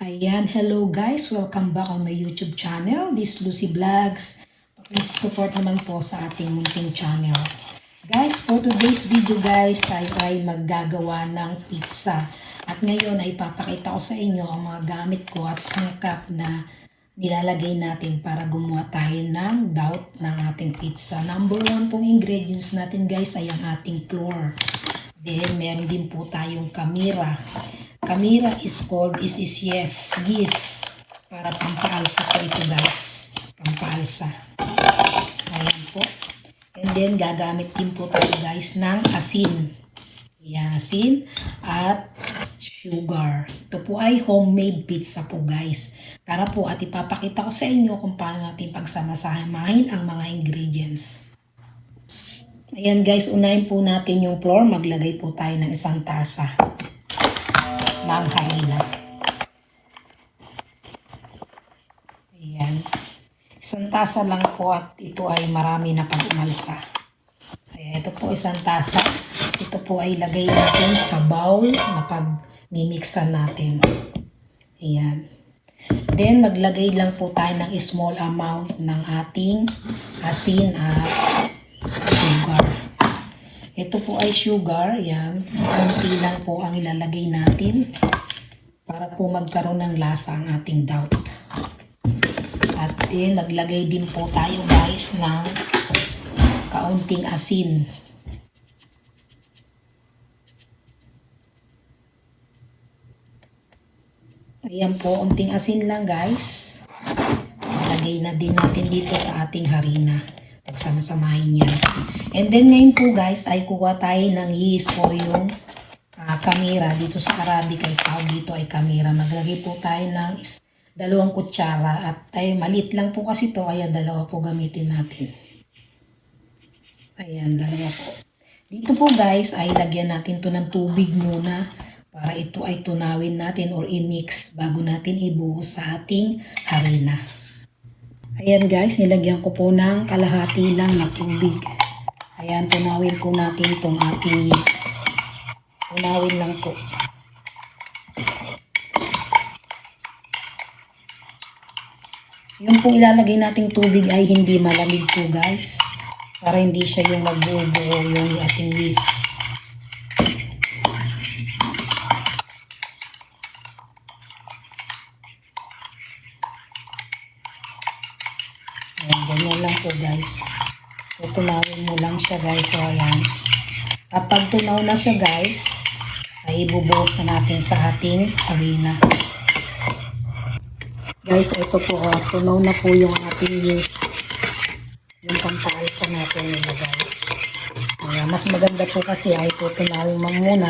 Ayan, hello guys! Welcome back on my YouTube channel. This is Lucy Vlogs. Please support naman po sa ating munting channel. Guys, for today's video guys, tayo ay maggagawa ng pizza. At ngayon ay papakita ko sa inyo ang mga gamit ko at sangkap na nilalagay natin para gumawa tayo ng dough ng ating pizza. Number 1 pong ingredients natin guys ay ang ating flour. Then, meron din po tayong kamira. Kamira is yes, para pampaalsa po ito guys. Pampaalsa. Ayan po. And then, gagamit din po tayo guys ng asin. Ayan, asin at sugar. Ito po ay homemade pizza po guys. Tara po at ipapakita ko sa inyo kung paano natin pagsama-samahin ang mga ingredients. Ayan guys, unahin po natin yung flour. Maglagay po tayo ng isang tasa ng harina. Ayan. Isang tasa lang po at ito ay marami na pag-umalsa. Ayan, ito po isang tasa. Ito po ay lagay natin sa bowl na pag-mimixan natin. Ayan. Then, maglagay lang po tayo ng small amount ng ating asin at sugar. Ito po ay sugar, yan. Konti lang po ang ilalagay natin para po magkaroon ng lasa ang ating dough. At then, maglagay din po tayo guys ng kaunting asin. Ayan po, unting asin lang guys. Ilagay na din natin dito sa ating harina. Pagsama-samahin yan. And then ngayon po guys ay kuha tayo ng yeast o yung kamira. Dito sa Arabic ay tawag dito ay kamira. Maglagay po tayo ng 2 kutsara at ay maliit lang po kasi ito kaya 2 po gamitin natin. Ayan, 2 po. Dito po guys ay lagyan natin to ng tubig muna para ito ay tunawin natin or i-mix bago natin ibuhos sa ating harina. Ayan guys, nilagyan ko po ng kalahati lang na tubig. Ayan, tunawin po natin itong ating yeast. Tunawin lang po. Yung pong ilalagay nating tubig ay hindi malamig po guys. Para hindi siya yung magbubuo yung ating yeast. Ayan, ganyan lang po guys. Tunawin mo lang siya guys. So ayan. Kapag tunaw na siya guys, ay ibubuhos na natin sa ating harina. Guys, ito po. Tunaw na po yung ating yeast. Yung pampaalsa natin nilagay. Ayan, mas maganda po kasi ay tunawin mo muna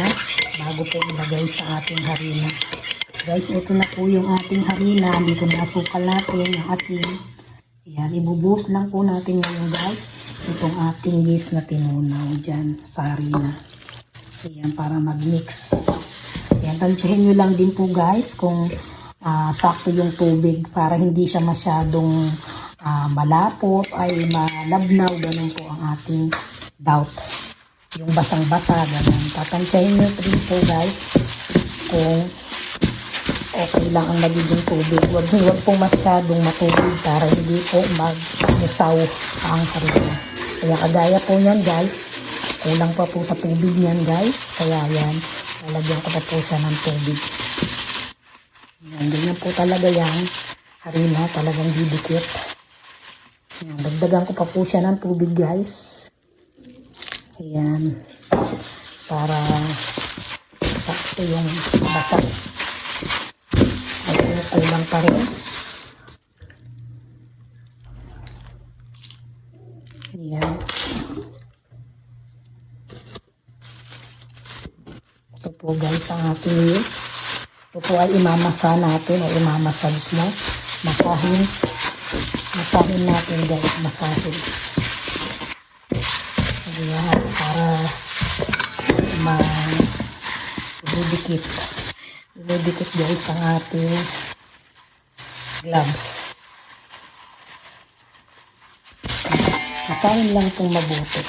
bago po ilagay sa ating harina. Guys, ito na po yung ating harina. Dito na sukal natin yung asin. Ayan, ibubuhos lang po natin ngayon guys itong ating yeast na tinunaw dyan sa harina. Ayan, para mag-mix. Ayan, tansyahin nyo lang din po guys kung sakto yung tubig para hindi siya masyadong malapot ay malabnaw. Ganun po ang ating dough. Yung basang-basa, ganun. Tatansyahin nyo rin po guys kung okay lang ang magiging tubig. Huwag pong masyadong matubig para hindi po mag-musaw ang harina. Kaya kagaya po yan guys. Kulang pa po sa tubig yan guys. Kaya yan, lalagyan ko pa po siya ng tubig. Yan, ganyan po talaga yan. Harina talagang didikit. Yan, dagdagan ko pa po siya ng tubig guys. Ayan. Para sakto yung basa. At kulang pa rin. Ayan. Ito po guys ang ating yeast. Ito po ay imamasa natin o imamassage mo. Masahin natin guys. Masahin. Ayan. Para ididikit. Ididikit guys ang ating gloves. Masahin lang itong mabuti.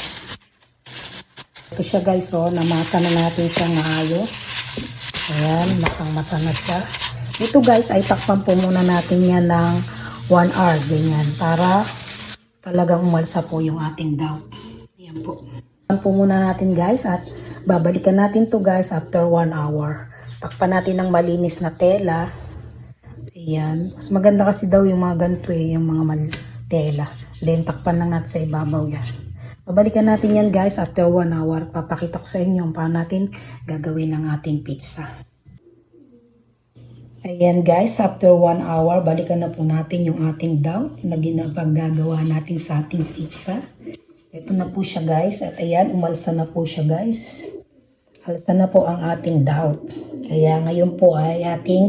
Ito siya guys, namasa na natin siyang maayos. Ayan, masang-masa na siya. Ito guys ay takpan po muna natin yan ng 1 hour, ganyan, para talagang umalsa po yung ating doubt. Ayan po. Takpan po muna natin guys at babalikan natin to guys after 1 hour. Takpan natin ng malinis na tela. Ayan. Mas maganda kasi daw yung mga ganito yung mga tela. Then takpan lang natin sa ibabaw yan. Babalikan natin yan guys after 1 hour. Papakita ko sa inyo paano natin gagawin ang ating pizza. Ayan guys, after 1 hour, balikan na po natin yung ating dough na ginapaggagawa natin sa ating pizza. Ito na po siya guys, at ayan, umalsa na po siya guys. Alsa na po ang ating dough. Kaya ngayon po ay ating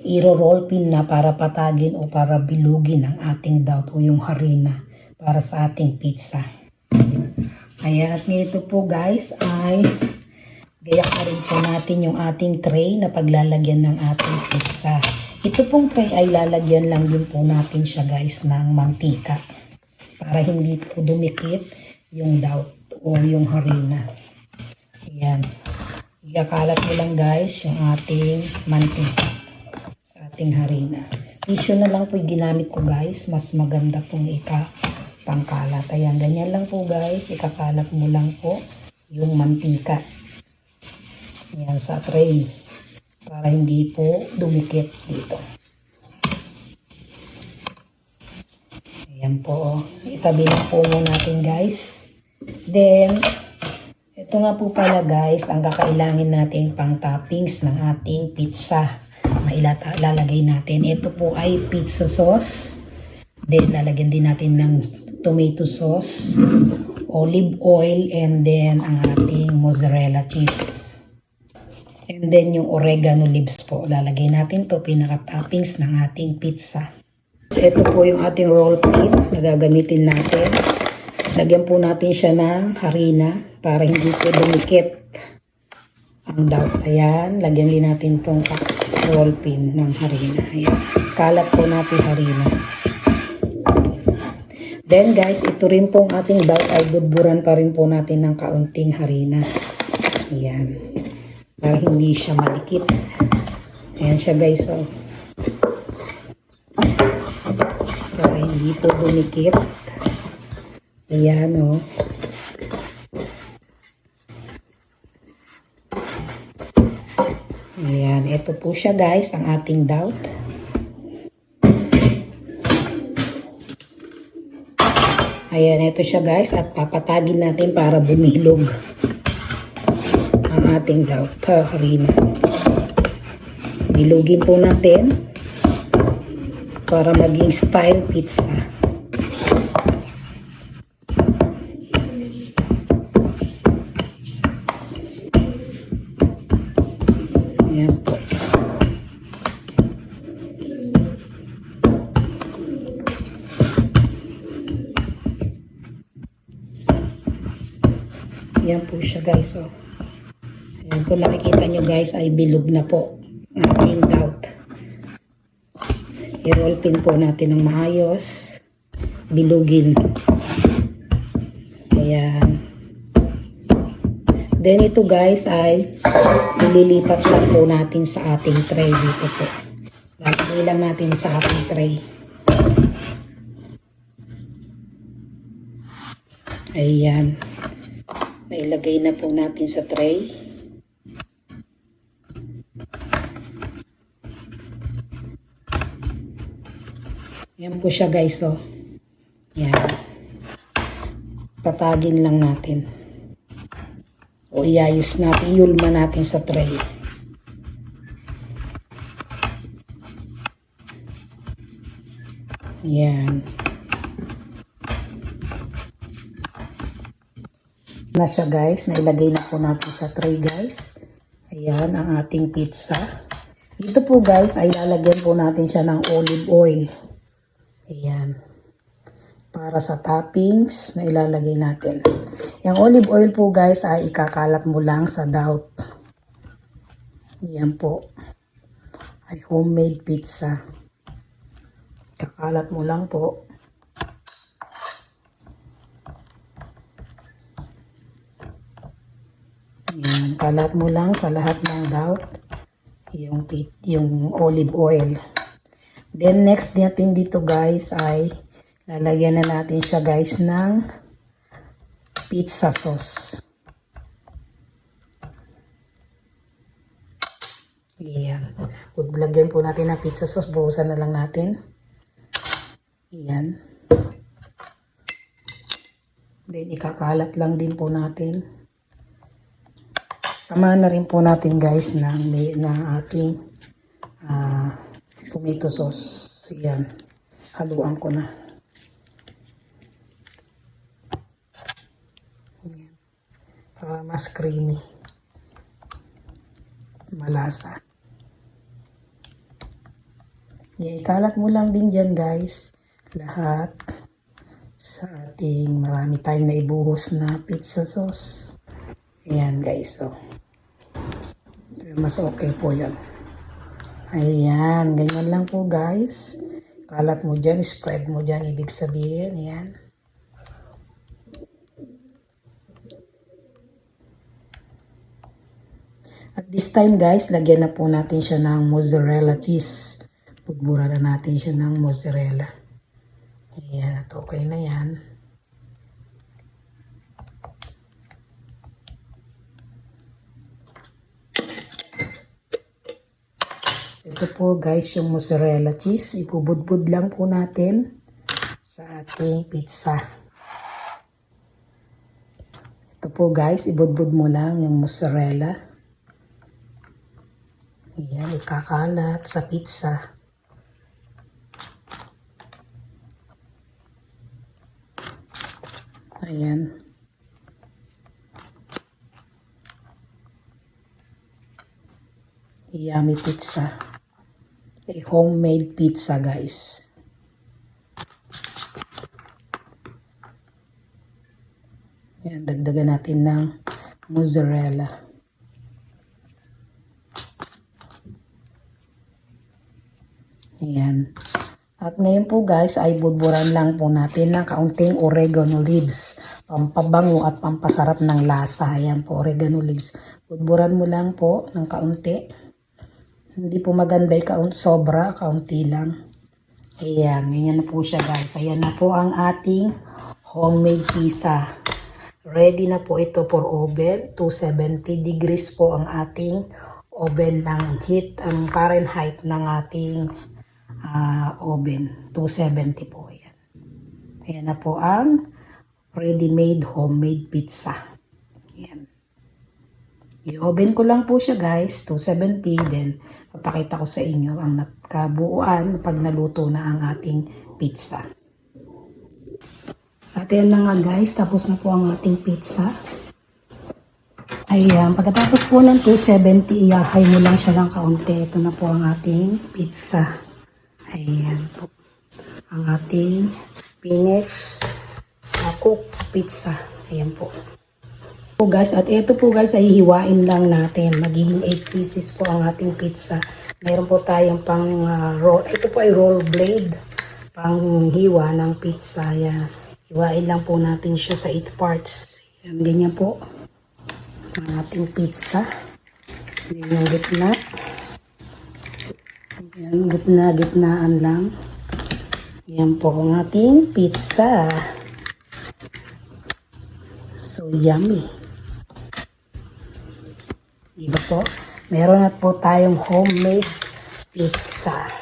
i-roll pin na para patagin o para bilugin ang ating dough o yung harina para sa ating pizza. Ayan, at nito po guys ay gayak na rin po natin yung ating tray na paglalagyan ng ating pizza. Ito pong tray ay lalagyan lang din po natin siya guys ng mantika para hindi po dumikit yung dough o yung harina. Ayan. Ikakalat mo lang guys yung ating mantika sa ating harina. Tissue na lang po yung ginamit ko guys. Mas maganda pong pangkalat. Ayan, ganyan lang po guys. Ikakalat mo lang po yung mantika. Ayan, sa tray para hindi po dumikit dito. Ayan po. Itabi na po muna natin guys. Then, ito nga po pala guys, ang kakailangin natin pang toppings ng ating pizza. Lalagay natin. Ito po ay pizza sauce. Then, lalagyan din natin ng tomato sauce, olive oil, and then ang ating mozzarella cheese. And then yung oregano leaves po. Lalagay natin to pinaka-toppings ng ating pizza. So, ito po yung ating roll pin na gagamitin natin. Lagyan po natin siya ng harina para hindi po dumikit ang dough. Ayan. Lagyan din natin tong roll pin ng harina. Ayan. Kalat po natin harina. Then guys, ito rin pong ating dough ay budburan pa rin po natin ng kaunting harina. Ayan. Para hindi siya madikit. Ayan siya guys, oh. Para hindi po dumikit. Ayan, oh. Ayan, ito po siya guys, ang ating dough. Ayan, ito siya guys, at papatagin natin para bumilog ang ating dough harina. Bilugin po natin para maging style pizza. Ayan po. Ayan po siya guys, oh. Ayan, kung nakikita nyo guys ay bilog na po ang ating dough. I-roll pin po natin ng maayos. Bilugin. Ayan. Then ito guys ay ililipat lang po natin sa ating tray dito po. Lalagay lang natin sa ating tray. Ayan. Nailagay na po natin sa tray. Yan po siya guys, oh. Yan. Patagin lang natin. O iayos natin, iulma natin sa tray. Yan. Na siya guys, nailagay na po natin sa tray guys. Ayan ang ating pizza. Ito po guys ay lalagyan po natin siya ng olive oil. Ayan. Para sa toppings na ilalagay natin. Yung olive oil po guys ay ikakalat mo lang sa dough. Ayan po. Ay homemade pizza. Kakalat mo lang po. Ayan. Kalat mo lang sa lahat ng dough. yung olive oil. Then next natin dito guys ay lalagyan na natin siya guys ng pizza sauce. Ayan. Lagyan po natin ng pizza sauce. Buhusan na lang natin. Ayan. Then ikakalat lang din po natin. Samahan na rin po natin guys ng ating tomato sauce. Ayan. Haluan ko na. Ayan. Para mas creamy. Malasa. Ayan. Ikalat mo lang din dyan guys. Lahat sa ating marami tayong naibuhos na pizza sauce. Ayan guys. So, mas okay po yan. Ayan. Ganyan lang po guys. Kalat mo dyan. Spread mo dyan. Ibig sabihin. Ayan. At this time guys, lagyan na po natin siya ng mozzarella cheese. Pudbura na natin siya ng mozzarella. Ayan. At okay na yan. Ito po guys yung mozzarella cheese. Ipubudbud lang po natin sa ating pizza. Ito po guys, ibudbud mo lang yung mozzarella. Ayan, ikakalat sa pizza. Ayan. Yummy pizza. A homemade pizza guys. Ayan, dagdagan natin ng mozzarella. Ayan. At ngayon po guys ay budburan lang po natin ng kaunting oregano leaves. Pampabango at pampasarap ng lasa. Ayan po, oregano leaves. Budburan mo lang po ng kaunti. Hindi po maganda yung sobra, kaunti lang. Ayan, ganyan po siya guys. Ayan na po ang ating homemade pizza. Ready na po ito for oven. 270 degrees po ang ating oven ng heat, ang Fahrenheit ng ating oven. 270 po. Ayan. Ayan na po ang ready-made homemade pizza. Ayan. I-oven ko lang po siya guys, 270. Then, papakita ko sa inyo ang kabuuan pag naluto na ang ating pizza. At yan na nga guys, tapos na po ang ating pizza. Ayan, pagkatapos po ng 270, iyahay mo lang siya ng kaunti. Ito na po ang ating pizza. Ayan po. Ang ating finished cooked pizza. Ayan po. Guys, at ito po guys ay hihiwain lang natin. Magiging 8 pieces po ang ating pizza. Meron po tayong pang roll. Ito po ay roll blade. Pang hiwa ng pizza. Yan. Hiwain lang po natin siya sa 8 parts. Yan, ganyan po ang ating pizza. Yan yung gitna. Yan, gitnaan lang. Yan po ang ating pizza. So yummy. Diba po? Meron na po tayong homemade pizza.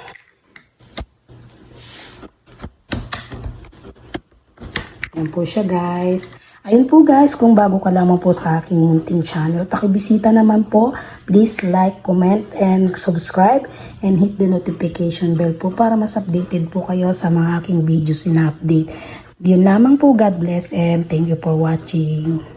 Yan po siya guys. Ayun po guys, kung bago ka lamang po sa aking munting channel, pakibisita naman po. Please like, comment, and subscribe. And hit the notification bell po para mas updated po kayo sa mga aking videos na update. Yun lamang po. God bless and thank you for watching.